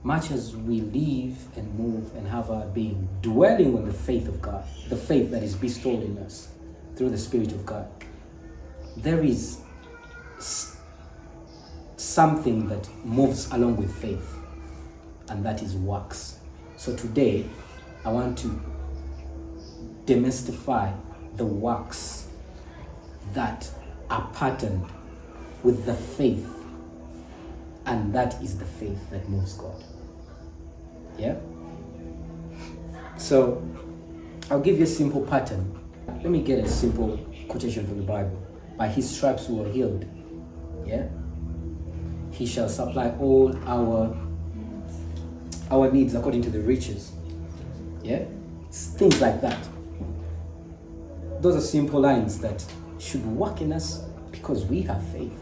much as we live and move and have our being, dwelling on the faith of God, the faith that is bestowed in us through the Spirit of God, there is something that moves along with faith, and that is works. So today, I want to demystify the works that are patterned with the faith, and that is the faith that moves God. Yeah? So, I'll give you a simple pattern. Let me get a simple quotation from the Bible. By his stripes we were healed. Yeah? He shall supply all our needs according to the riches. Yeah? Things like that. Those are simple lines that should work in us because we have faith.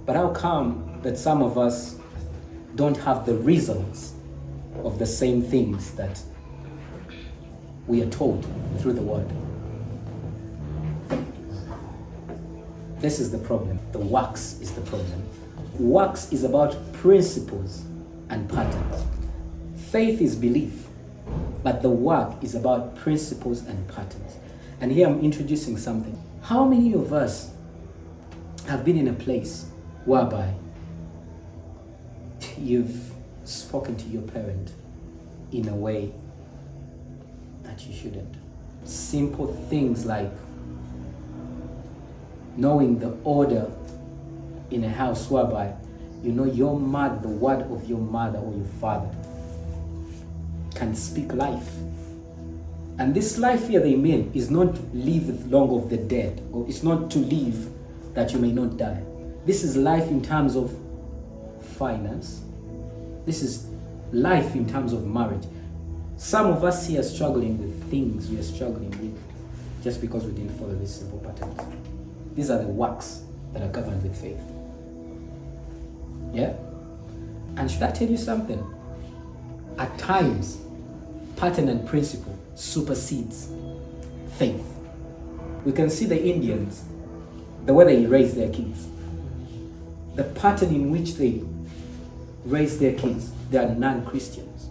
But how come that some of us don't have the results of the same things that we are told through the word? This is the problem. The works is the problem. Works is about principles and patterns. Faith is belief, but the work is about principles and patterns. And here I'm introducing something. How many of us have been in a place whereby you've spoken to your parent in a way that you shouldn't? Simple things like knowing the order in a house whereby you know your mother, the word of your mother or your father can speak life. And this life here they mean is not to live long of the dead, or it's not to live that you may not die. This is life in terms of finance. This is life in terms of marriage. Some of us here are struggling with things we are struggling with just because we didn't follow these simple patterns. These are the works that are governed with faith. Yeah? And should I tell you something? At times, pattern and principle supersedes faith. We can see the Indians, the way they raise their kids. The pattern in which they raise their kids, they are non-Christians.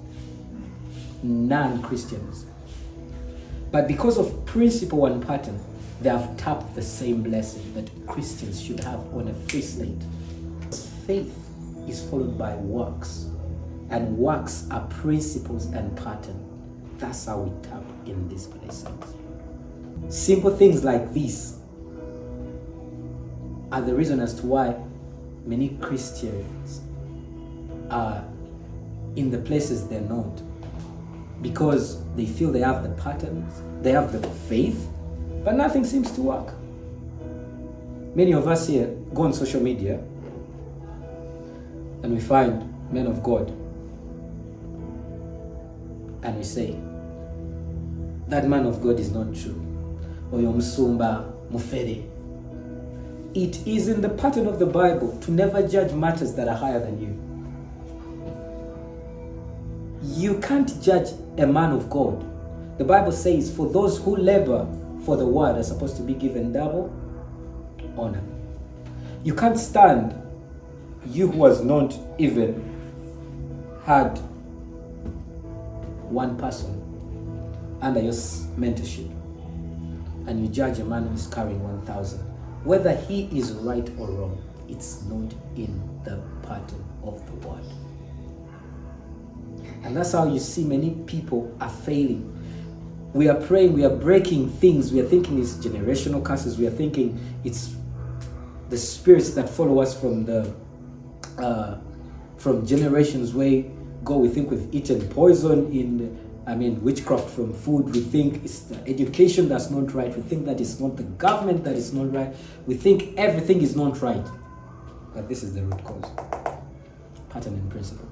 Non-Christians. But because of principle and pattern, they have tapped the same blessing that Christians should have on a free slate. Faith is followed by works, and works are principles and pattern. That's how we tap in these places. Simple things like this are the reason as to why many Christians are in the places they're not, because they feel they have the patterns, they have the faith, but nothing seems to work. Many of us here go on social media and we find men of God and we say, that man of God is not true. Oyo musumba mufere. It is in the pattern of the Bible to never judge matters that are higher than you. You can't judge a man of God. The Bible says, for those who labor for the word are supposed to be given double honor. You can't stand, you who has not even had one person under your mentorship, and you judge a man who is carrying 1,000. Whether he is right or wrong, it's not in the pattern of the word. And that's how you see many people are failing. We are praying, we are breaking things, we are thinking it's generational curses, we are thinking it's the spirits that follow us from generations way go. We think we've eaten poison witchcraft from food. We think it's the education that's not right. We think that it's not the government that is not right. We think everything is not right. But this is the root cause. Pattern and principle.